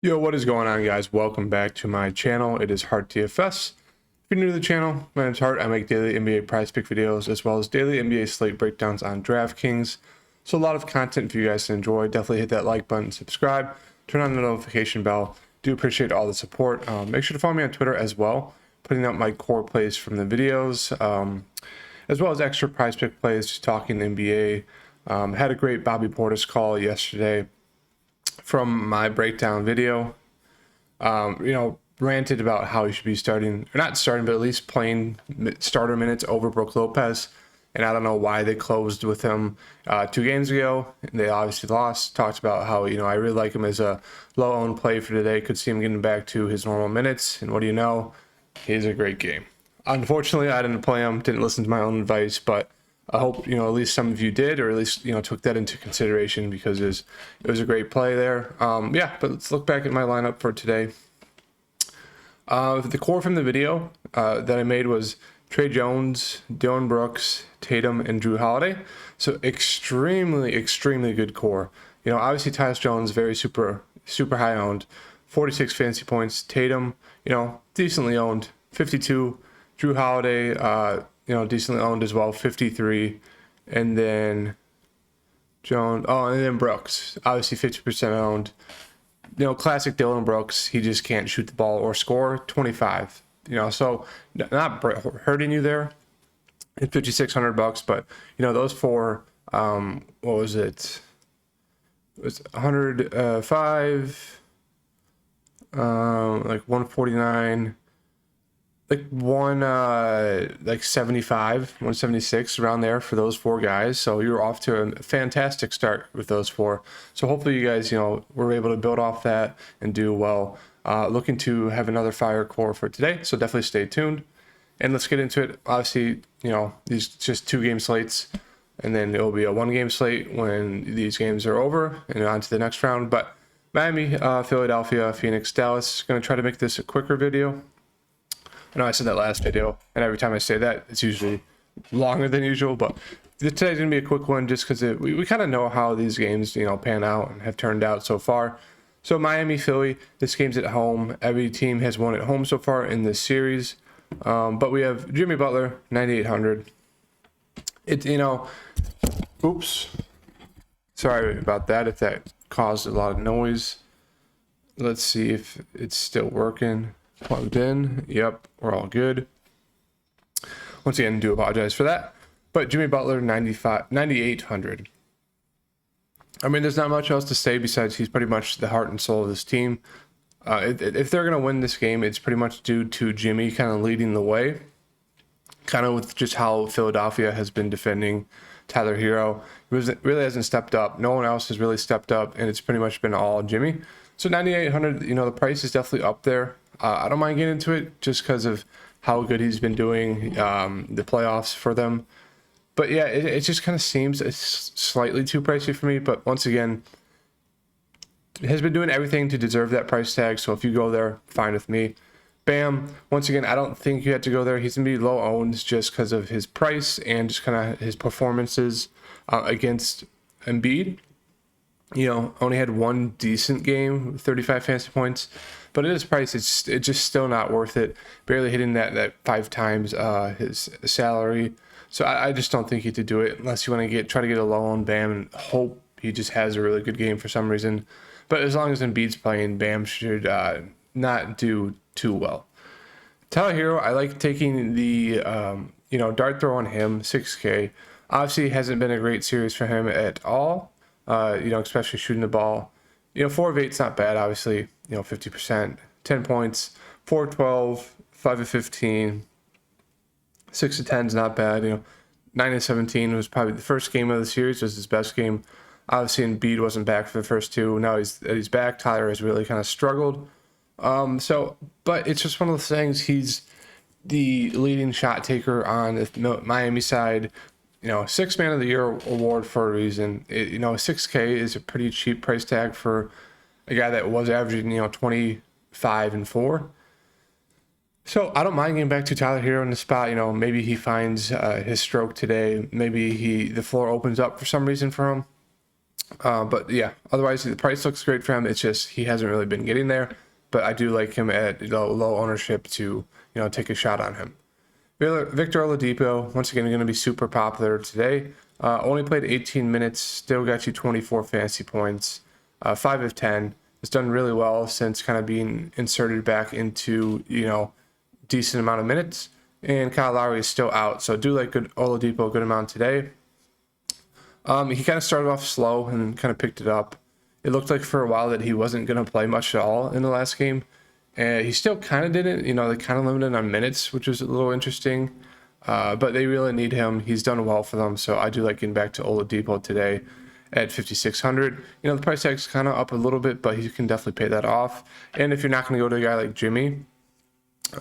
Yo, what is going on, guys? Welcome back to my channel. It is Hart TFS. If you're new to the channel, my name's Hart. I make daily NBA prize pick videos as well as daily NBA slate breakdowns on Draftkings. So a lot of content for you guys to enjoy. Definitely hit that like button, subscribe, turn on the notification bell. Do appreciate all the support. Make sure to follow me on Twitter as well, putting out my core plays from the videos, as well as extra prize pick plays, just talking NBA. Had a great Bobby Portis call yesterday from my breakdown video. Ranted about how he should be starting, or not starting, but at least playing starter minutes over Brook Lopez. And I don't know why they closed with him 2 games ago. They obviously lost. Talked about how, I really like him as a low-owned play for today. Could see him getting back to his normal minutes. And what do you know? He's a great game. Unfortunately, I didn't play him, didn't listen to my own advice, but I hope, at least some of you did, or at least, took that into consideration because it was a great play there. But let's look back at my lineup for today. The core from the video that I made was Trey Jones, Dillon Brooks, Tatum, and Drew Holiday. So extremely, extremely good core. Obviously Tyus Jones, very super high owned, 46 fantasy points. Tatum, decently owned, 52. Drew Holiday, decently owned as well, 53. And then Jones, and then Brooks, obviously 50% owned. Classic Dillon Brooks, he just can't shoot the ball or score, 25. So not hurting you there at $5,600, but those four, what was it? It was 105, like 149, like 75, 176 around there for those 4 guys. So you're off to a fantastic start with those 4. So hopefully you guys, were able to build off that and do well. Looking to have another fire core for today, so definitely stay tuned. And let's get into it. Obviously, these just 2 game slates, and then it'll be a 1 game slate when these games are over and on to the next round. But Miami, Philadelphia, Phoenix, Dallas. Going to try to make this a quicker video. I know I said that last video, and every time I say that, it's usually longer than usual, but today's going to be a quick one just because we kind of know how these games, pan out and have turned out so far. So Miami, Philly, this game's at home. Every team has won at home so far in this series. But we have Jimmy Butler, 9,800. Oops. Sorry about that if that caused a lot of noise. Let's see if it's still working. Plugged in. Yep, we're all good. Once again, do apologize for that. But Jimmy Butler, 9,800. I mean, there's not much else to say besides he's pretty much the heart and soul of this team. If they're going to win this game, it's pretty much due to Jimmy kind of leading the way, kind of with just how Philadelphia has been defending Tyler Hero. He really hasn't stepped up. No one else has really stepped up, and it's pretty much been all Jimmy. So 9,800, the price is definitely up there. I don't mind getting into it just because of how good he's been doing the playoffs for them. But yeah, it just kind of seems it's slightly too pricey for me. But once again, has been doing everything to deserve that price tag. So if you go there, fine with me. Bam. Once again, I don't think you have to go there. He's going to be low owned just because of his price and just kind of his performances against Embiid. Only had 1 decent game, 35 fantasy points. But at his price, it's just still not worth it. Barely hitting that 5 times his salary. So I just don't think you have to do it unless you want to try to get a low on Bam and hope he just has a really good game for some reason. But as long as Embiid's playing, Bam should not do too well. Tyler Hero, I like taking the dart throw on him, 6K. Obviously, hasn't been a great series for him at all. Especially shooting the ball. 4 of 8's not bad, obviously. 50%, 10 points, 4 of 12, 5 of 15, 6 of 10's not bad. 9 of 17 was probably the first game of the series, was his best game. Obviously, Embiid wasn't back for the first 2. Now he's back. Tyler has really kind of struggled. But it's just one of those things. He's the leading shot taker on the Miami side. 6th Man of the Year award for a reason. 6K is a pretty cheap price tag for a guy that was averaging, 25 and 4. So I don't mind getting back to Tyler Hero in the spot. Maybe he finds his stroke today. Maybe the floor opens up for some reason for him. But yeah, otherwise the price looks great for him. It's just he hasn't really been getting there. But I do like him at low ownership to take a shot on him. Victor Oladipo, once again, going to be super popular today. Only played 18 minutes, still got you 24 fantasy points, 5 of 10. Has done really well since kind of being inserted back into decent amount of minutes. And Kyle Lowry is still out, so I do like good Oladipo a good amount today. He kind of started off slow and kind of picked it up. It looked like for a while that he wasn't going to play much at all in the last game. And he still kind of didn't. They kind of limited on minutes, which was a little interesting. But they really need him. He's done well for them. So I do like getting back to Oladipo today at 5,600. The price tag's kind of up a little bit, but he can definitely pay that off. And if you're not going to go to a guy like Jimmy,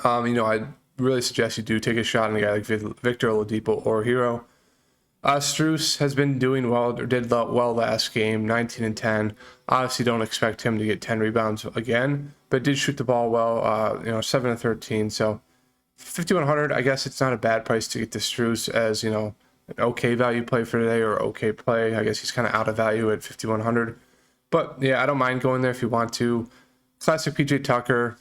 I really suggest you do take a shot on a guy like Victor Oladipo or Hero. Strus has been doing well, or did well last game, 19 and 10. Obviously, don't expect him to get 10 rebounds again, but did shoot the ball well, 7 and 13. So 5,100, I guess it's not a bad price to get the Strus as, an okay value play for today or okay play. I guess he's kind of out of value at 5,100. But yeah, I don't mind going there if you want to. Classic PJ Tucker,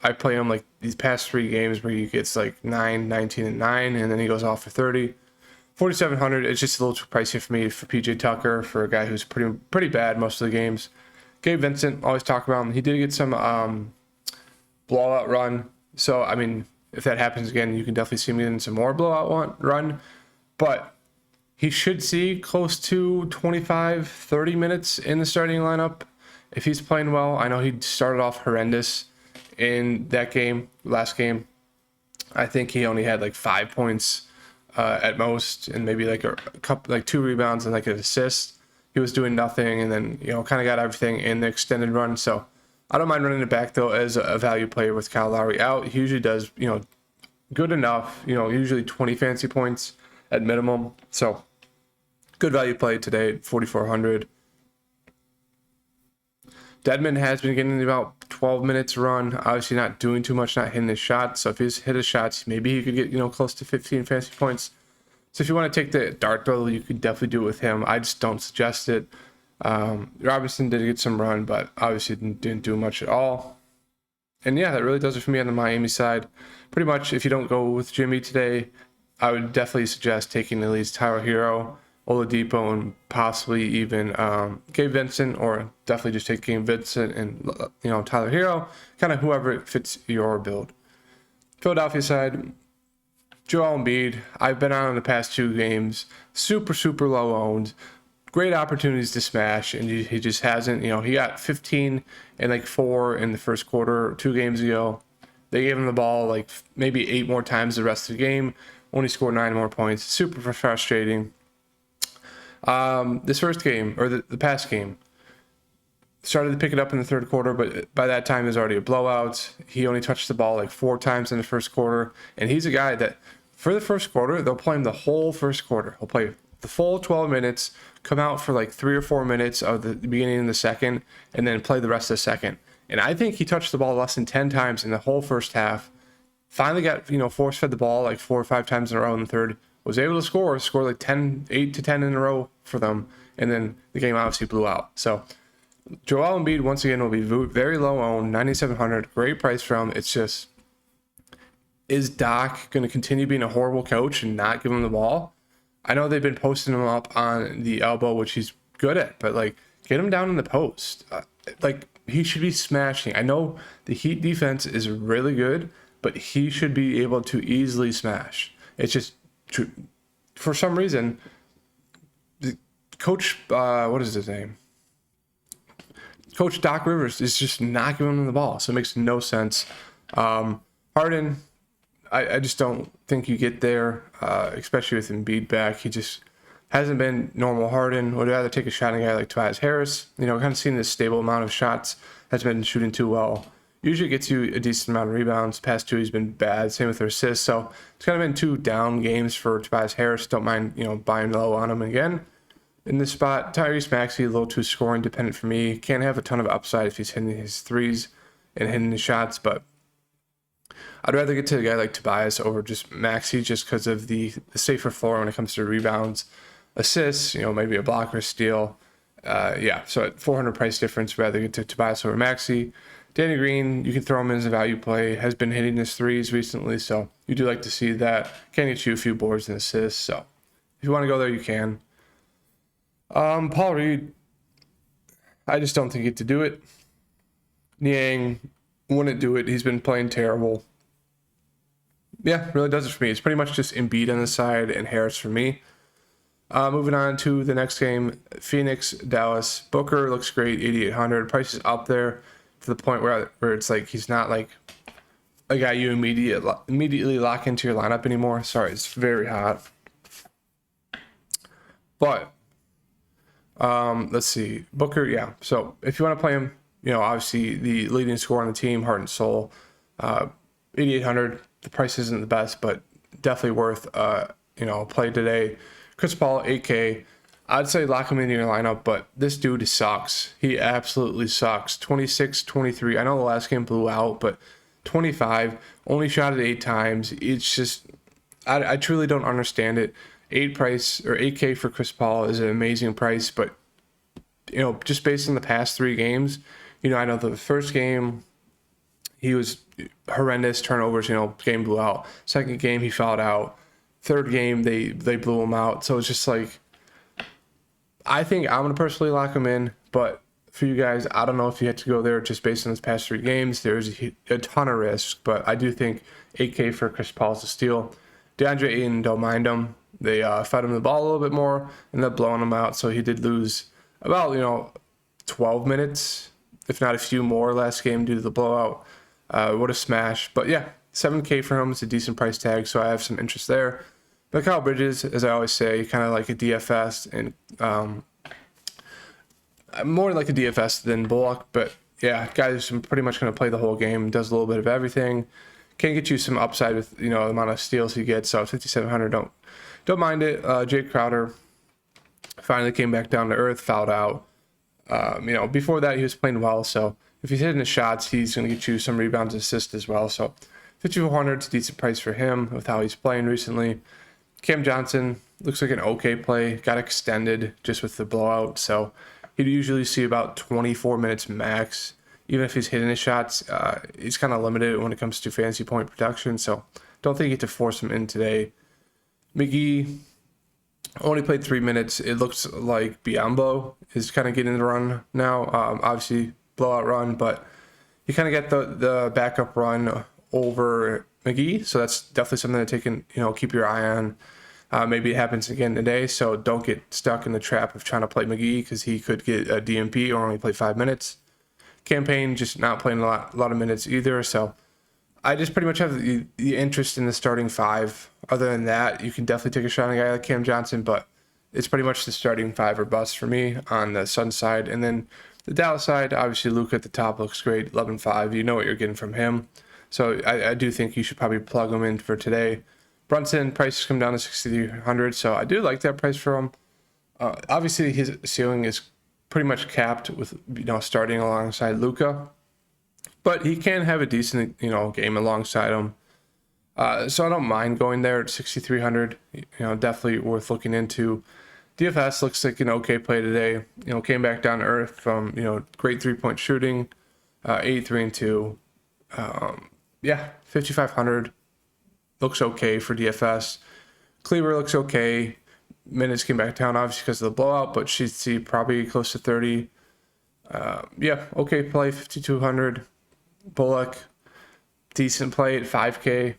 I play him like these past 3 games where he gets like 9, 19, and 9, and then he goes off for 30. 4,700, it's just a little too pricey for me for PJ Tucker, for a guy who's pretty bad most of the games. Gabe Vincent, always talk about him. He did get some blowout run. So, I mean, if that happens again, you can definitely see him getting some more blowout run. But he should see close to 25, 30 minutes in the starting lineup if he's playing well. I know he started off horrendous in that game, last game. I think he only had like 5 points at most, and maybe like a couple, like 2 rebounds and like an assist. He was doing nothing, and then kind of got everything in the extended run. So I don't mind running it back though as a value player with Kyle Lowry out. He usually does good enough. Usually 20 fantasy points at minimum. So good value play today at 4,400. Dedmon has been getting about 12 minutes run. Obviously not doing too much, not hitting his shots. So if he's hit his shots, maybe he could get, close to 15 fantasy points. So if you want to take the dart throw, you could definitely do it with him. I just don't suggest it. Robinson did get some run, but obviously didn't do much at all. And yeah, that really does it for me on the Miami side. Pretty much, if you don't go with Jimmy today, I would definitely suggest taking at least Tyler Hero, Oladipo, and possibly even Gabe Vincent, or definitely just take Gabe Vincent and Tyler Hero, kind of whoever fits your build. Philadelphia side, Joel Embiid. I've been on in the past 2 games, super low owned, great opportunities to smash, and he just hasn't. He got 15 and like 4 in the first quarter 2 games ago. They gave him the ball like maybe 8 more times the rest of the game. Only scored 9 more points. Super frustrating. This first game, or the past game, started to pick it up in the third quarter, but by that time it was already a blowout. He only touched the ball like 4 times in the first quarter, and he's a guy that for the first quarter, they'll play him the whole first quarter. He'll play the full 12 minutes, come out for like 3 or 4 minutes of the beginning of the second, and then play the rest of the second. And I think he touched the ball less than 10 times in the whole first half. Finally got, force-fed the ball like 4 or 5 times in a row in the third. Was able to score like 8 to 10 in a row for them. And then the game obviously blew out. So Joel Embiid, once again, will be very low owned, 9,700. Great price for him. It's just, is Doc going to continue being a horrible coach and not give him the ball? I know they've been posting him up on the elbow, which he's good at, but like, get him down in the post. He should be smashing. I know the Heat defense is really good, but he should be able to easily smash. It's just, for some reason, Coach, what is his name? Coach Doc Rivers is just not giving him the ball, so it makes no sense. Harden, I just don't think you get there, especially with Embiid back. He just hasn't been normal Harden. Would rather take a shot at a guy like Tobias Harris. Kind of seeing this stable amount of shots, has been shooting too well. Usually gets you a decent amount of rebounds. Past 2, he's been bad. Same with their assists. So it's kind of been 2 down games for Tobias Harris. Don't mind, buying low on him again. In this spot, Tyrese Maxey, a little too scoring dependent for me. Can't have a ton of upside if he's hitting his threes and hitting his shots, but I'd rather get to a guy like Tobias over just Maxey just because of the safer floor when it comes to rebounds, assists, maybe a block or steal. Yeah, so at 400 price difference, rather get to Tobias over Maxey. Danny Green, you can throw him in as a value play, has been hitting his threes recently, so you do like to see that. Can get you a few boards and assists, so if you want to go there, you can. Paul Reed, I just don't think he get to do it. Niang wouldn't do it. He's been playing terrible. Yeah, really does it for me. It's pretty much just Embiid on the side and Harris for me. Moving on to the next game, Phoenix, Dallas. Booker looks great, 8,800. Price is up there to the point where it's like he's not like a guy you immediately lock into your lineup anymore. Sorry, it's very hot. But let's see, Booker. Yeah, so if you want to play him, obviously the leading scorer on the team, heart and soul, 8,800. The price isn't the best, but definitely worth play today. Chris Paul, 8K. I'd say lock him into your lineup, but this dude sucks. He absolutely sucks. 26, 23. I know the last game blew out, but 25, only shot it 8 times. It's just, I truly don't understand it. 8K for Chris Paul is an amazing price, but, just based on the past 3 games, I know the first game, he was horrendous, turnovers, game blew out. Second game, he fouled out. Third game, they blew him out. So it's just like, I think I'm going to personally lock him in, but for you guys, I don't know if you had to go there just based on his past 3 games. There's a ton of risk, but I do think 8K for Chris Paul is a steal. DeAndre Ayton, don't mind him. They fed him the ball a little bit more, and they're blowing him out. So he did lose about, 12 minutes, if not a few more last game due to the blowout. What a smash. But yeah, 7K for him is a decent price tag, so I have some interest there. But Kyle Bridges, as I always say, kind of like a DFS, and more like a DFS than Bullock. But yeah, guys, I'm pretty much going to play the whole game. Does a little bit of everything. Can get you some upside with the amount of steals he gets. So 5,700, don't mind it. Jake Crowder finally came back down to earth, fouled out. Before that he was playing well. So if he's hitting his shots, he's going to get you some rebounds, assists as well. So 5,400 is a decent price for him with how he's playing recently. Cam Johnson looks like an okay play. Got extended just with the blowout. So he'd usually see about 24 minutes max. Even if he's hitting his shots, he's kind of limited when it comes to fantasy point production. So don't think you get to force him in today. McGee only played 3 minutes. It looks like Biyombo is kind of getting the run now. Obviously, blowout run, but you kind of get the backup run over McGee. So that's definitely something to keep your eye on. Maybe it happens again today, so don't get stuck in the trap of trying to play McGee because he could get a DMP or only play 5 minutes. Campaign just not playing a lot of minutes either, so I just pretty much have the interest in the starting 5. Other than that, you can definitely take a shot on a guy like Cam Johnson, but it's pretty much the starting 5 or bust for me on the Sun side. And then the Dallas side, obviously Luka at the top looks great, 11.5. You know what you're getting from him. So I do think you should probably plug him in for today. Brunson, prices come down to 6,300, so I do like that price for him. Obviously, his ceiling is pretty much capped with starting alongside Luka, but he can have a decent game alongside him. So I don't mind going there at 6,300. Definitely worth looking into. DFS looks like an okay play today. Came back down to earth from great 3-point shooting, 83 and 2. 5,500 looks okay for DFS. Cleaver looks okay. Minutes came back down obviously because of the blowout, but she'd see probably close to 30. Okay play, 5,200. Bullock, decent play at 5K.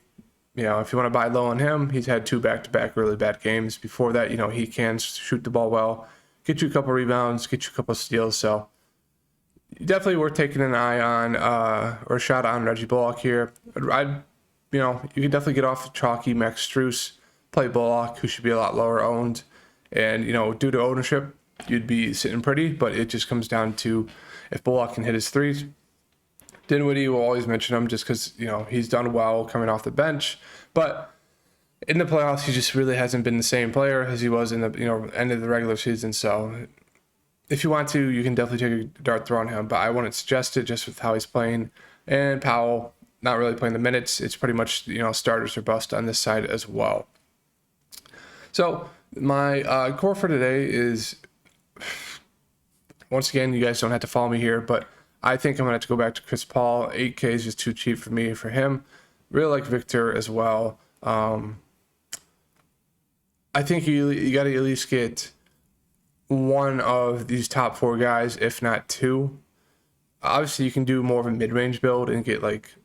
If you want to buy low on him, he's had 2 back-to-back really bad games. Before that, he can shoot the ball well, get you a couple rebounds, get you a couple steals. So definitely worth taking an eye on or a shot on Reggie Bullock here. You can definitely get off the chalky Max Strus, play Bullock, who should be a lot lower owned. And, due to ownership, you'd be sitting pretty, but it just comes down to if Bullock can hit his threes. Dinwiddie will always mention him just because, he's done well coming off the bench. But in the playoffs, he just really hasn't been the same player as he was in the, end of the regular season. So if you want to, you can definitely take a dart throw on him, but I wouldn't suggest it just with how he's playing. And Powell, not really playing the minutes. It's pretty much, starters or bust on this side as well. So my core for today is once again, you guys don't have to follow me here, but I think I'm going to have to go back to Chris Paul. 8K is just too cheap for me for him. Really like Victor as well. I think you got to at least get one of these top 4 guys, if not 2. Obviously, you can do more of a mid-range build and get like,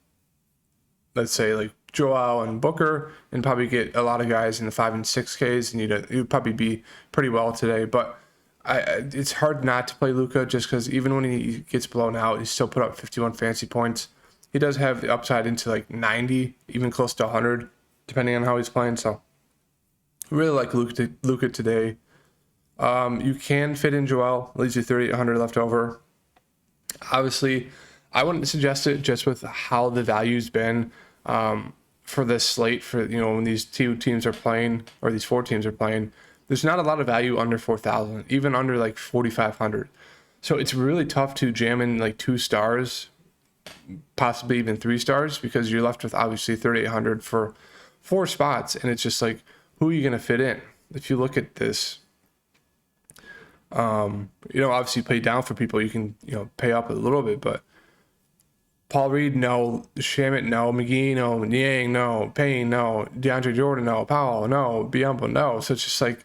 let's say like Joel and Booker, and probably get a lot of guys in the 5 and 6Ks, and you'd probably be pretty well today. But it's hard not to play Luka just because even when he gets blown out, he still put up 51 fantasy points. He does have the upside into like 90, even close to 100, depending on how he's playing. So I really like Luka today. You can fit in Joel, leaves you 3,800 left over. Obviously, I wouldn't suggest it just with how the value's been for this slate. For when these 2 teams are playing, or these 4 teams are playing, there's not a lot of value under 4,000, even under like 4,500. So it's really tough to jam in like 2 stars, possibly even 3 stars, because you're left with obviously 3,800 for 4 spots, and it's just like, who are you going to fit in? If you look at this, obviously play down for people, you can pay up a little bit, but Paul Reed, no. Shamit, no. McGee, no. Niang, no. Payne, no. DeAndre Jordan, no. Powell, no. Biyombo, no. So it's just like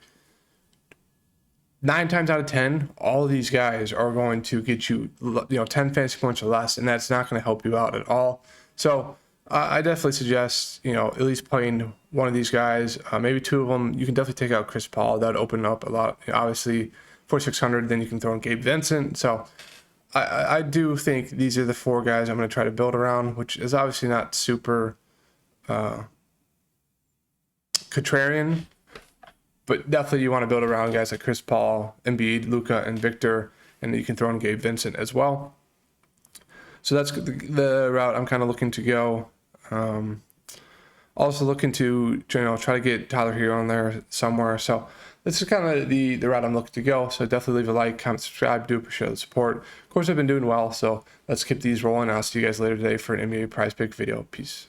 9 times out of 10, all of these guys are going to get you 10 fantasy points or less, and that's not going to help you out at all. So I definitely suggest at least playing one of these guys, maybe 2 of them. You can definitely take out Chris Paul. That would open up a lot. Obviously, 4,600. Then you can throw in Gabe Vincent. So I do think these are the 4 guys I'm going to try to build around, which is obviously not super contrarian, but definitely you want to build around guys like Chris Paul, Embiid, Luka, and Victor, and you can throw in Gabe Vincent as well. So that's the route I'm kind of looking to go. Also looking to try to get Tyler Hero on there somewhere. So this is kind of the route I'm looking to go. So definitely leave a like, comment, subscribe. Do appreciate the support. Of course, I've been doing well, so let's keep these rolling. I'll see you guys later today for an NBA Prize Pick video. Peace.